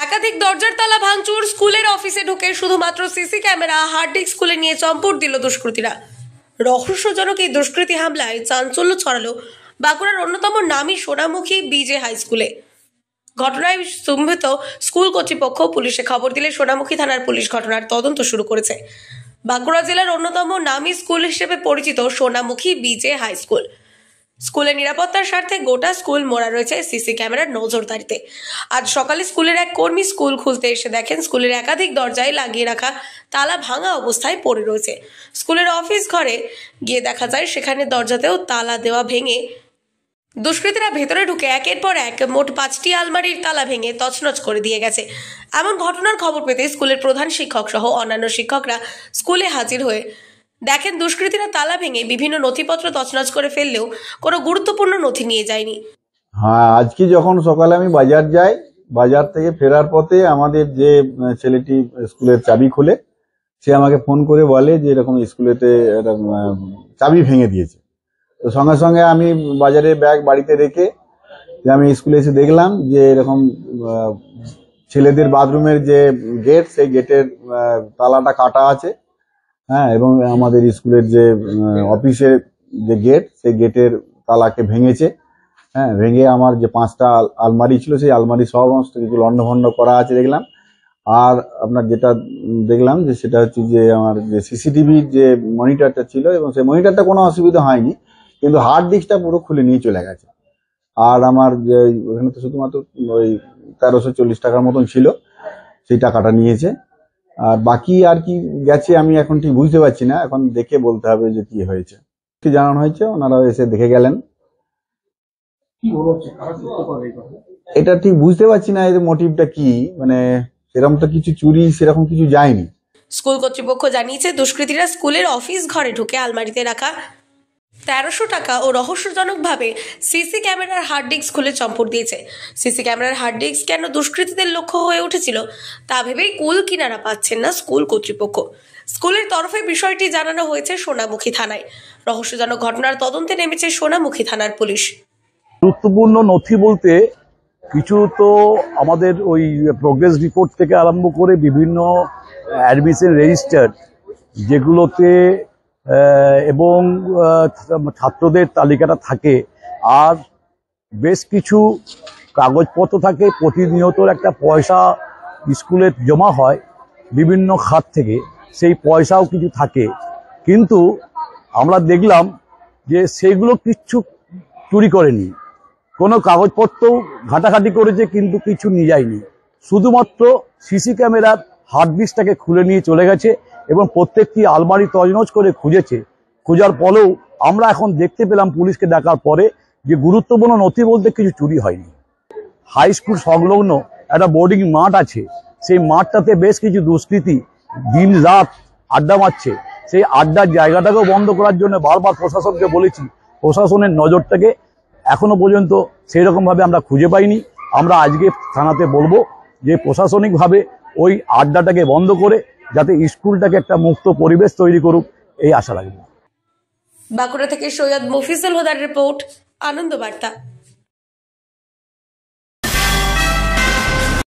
একাধিক দরজার তালা ভাঙচুর, স্কুলের অফিসে ঢুকে শুধুমাত্র সিসি ক্যামেরা, হার্ড ডিস্ক খুলে নিয়ে চম্পট দিল দুষ্কৃতীরা। রহস্যজনক এই দুষ্কৃতী হামলায় চাঞ্চল্য ছড়ালো বাঁকুড়ার অন্যতম নামী সোনামুখী বিজে হাই স্কুলে। ঘটনায় স্তম্ভিত স্কুল কর্তৃপক্ষ পুলিশে খবর দিলে সোনামুখী থানার পুলিশ ঘটনার তদন্ত শুরু করেছে। বাঁকুড়া জেলার অন্যতম নামী স্কুল হিসেবে পরিচিত সোনামুখী বিজে হাই স্কুল। স্কুলের নিরাপত্তার স্বার্থে গোটা স্কুল মোড়া রয়েছে সিসি ক্যামেরার নজরদারিতে। আজ সকালে স্কুলের এক কর্মী স্কুল খুলতে এসে দেখেন স্কুলের একাধিক দরজায় লাগিয়ে রাখা তালা ভাঙা অবস্থায় পড়ে রয়েছে। স্কুলের অফিস ঘরে গিয়ে দেখা যায় সেখানে দরজাতেও তালা দেওয়া ভেঙে দুষ্কৃতীরা ভেতরে ঢুকে একের পর এক মোট 5টি আলমারির তালা ভেঙে তছনছ করে দিয়ে গেছে। এমন ঘটনার খবর পেতে স্কুলের প্রধান শিক্ষক সহ অন্যান্য শিক্ষকরা স্কুলে হাজির হয়ে দেখেন দুষ্কৃতীরা তালা ভেঙে বিভিন্ন নথিপত্র তছনছ করে ফেললেও কোনো গুরুত্বপূর্ণ নথি নিয়ে যায়নি। হ্যাঁ, আজকে যখন সকালে আমি বাজার যাই, বাজার থেকে ফেরার পথে আমাদের যে ছেলেটি স্কুলের চাবি খুলে সে আমাকে ফোন করে বলে যে এরকম স্কুলেতে চাবি ভেঙে দিয়েছে। তো সঙ্গে সঙ্গে আমি বাজারে ব্যাগ বাড়িতে রেখে আমি স্কুলে এসে দেখলাম যে এরকম ছেলেদের বাথরুমের যে গেট, সেই গেটের তালাটা কাটা আছে। হ্যাঁ, এবং আমাদের স্কুলের যে অফিসের যে গেট, সেই গেটের তালাকে ভেঙেছে। হ্যাঁ, ভেঙে আমার যে 5টা আলমারি ছিল সেই আলমারি সমস্ত কিছু লণ্ডভণ্ড করা আছে দেখলাম। আর আপনার যেটা দেখলাম যে সেটা হচ্ছে যে আমার যে সিসিটিভির যে মনিটরটা ছিল, এবং সেই মনিটরটা কোনো অসুবিধা হয়নি, কিন্তু হার্ড ডিস্কটা পুরো খুলে নিয়ে চলে গেছে। আর আমার যে ওখানে তো শুধুমাত্র ওই 1340 টাকার মতন ছিল, সেই টাকাটা নিয়েছে। আর বাকি আর কি গেছে আমি এখন ঠিক বুঝতে পারছি না, এখন দেখে বলতে হবে যে কি হয়েছে। কি জানানো হয়েছে, ওনারাও এসে দেখে গেলেন। এটা ঠিক বুঝতে পারছি না এর মোটিভটা কি, মানে সেরকম তো কিছু চুরি সেরকম কিছু যায়নি। স্কুল কর্তৃপক্ষ জানিয়েছে দুষ্কৃতীরা স্কুলের অফিস ঘরে ঢুকে আলমারিতে রাখা 1300 টাকা ও রহস্যজনকভাবে সিসি ক্যামেরার হার্ড ডিস্ক খুলে চম্পট দিয়েছে। সিসি ক্যামেরার হার্ড ডিস্ক কেন দুষ্কৃতীদের লক্ষ্য হয়ে উঠেছিল তা ভেবেই কুল কিনারা পাচ্ছেন না স্কুল কর্তৃপক্ষ। স্কুলের তরফে বিষয়টি জানানো হয়েছে সোনামুখী থানায়। রহস্যজনক ঘটনার তদন্তে নেমেছে সোনামুখী থানার পুলিশ। গুরুত্বপূর্ণ নথি বলতে কিছু তো আমাদের ওই প্রোগ্রেস রিপোর্ট থেকে আরম্ভ করে বিভিন্ন অ্যাডমিশন রেজিস্টার যেগুলোতে এবং ছাত্রদের তালিকাটা থাকে, আর বেশ কিছু কাগজপত্র থাকে। প্রতিনিয়ত একটা পয়সা স্কুলে জমা হয় বিভিন্ন খাত থেকে, সেই পয়সাও কিছু থাকে, কিন্তু আমরা দেখলাম যে সেগুলো কিচ্ছু চুরি করেনি। কোনো কাগজপত্র ঘাটাঘাটি করেছে কিন্তু কিছু নিয়ে যায়নি, শুধুমাত্র সিসি ক্যামেরার হার্ড ডিস্কটাকে খুলে নিয়ে চলে গেছে এবং প্রত্যেকটি আলমারি তছনছ করে খুঁজেছে। খোঁজার পরেও আমরা এখন দেখতে পেলাম পুলিশকে ডাকার পরে যে গুরুত্বপূর্ণ নথি বলতে কিছু চুরি হয়নি। হাই স্কুল সংলগ্ন একটা বোর্ডিং মাঠ আছে, সেই মাঠটাতে বেশ কিছু দুষ্কৃতী দিন রাত আড্ডা মারছে। সেই আড্ডার জায়গাটাকেও বন্ধ করার জন্য বারবার প্রশাসনকে বলেছি, প্রশাসনের নজরটাকে এখনো পর্যন্ত সেই রকমভাবে আমরা খুঁজে পাইনি। আমরা আজকে থানাতে বলবো যে প্রশাসনিকভাবে ওই আড্ডাটাকে বন্ধ করে যাতে স্কুলটাকে একটা মুক্ত পরিবেশ তৈরি করুক, এই আশা রাখবো। বাঁকুড়া থেকে সৈয়দ মফিজুল হুদার রিপোর্ট, আনন্দ বার্তা।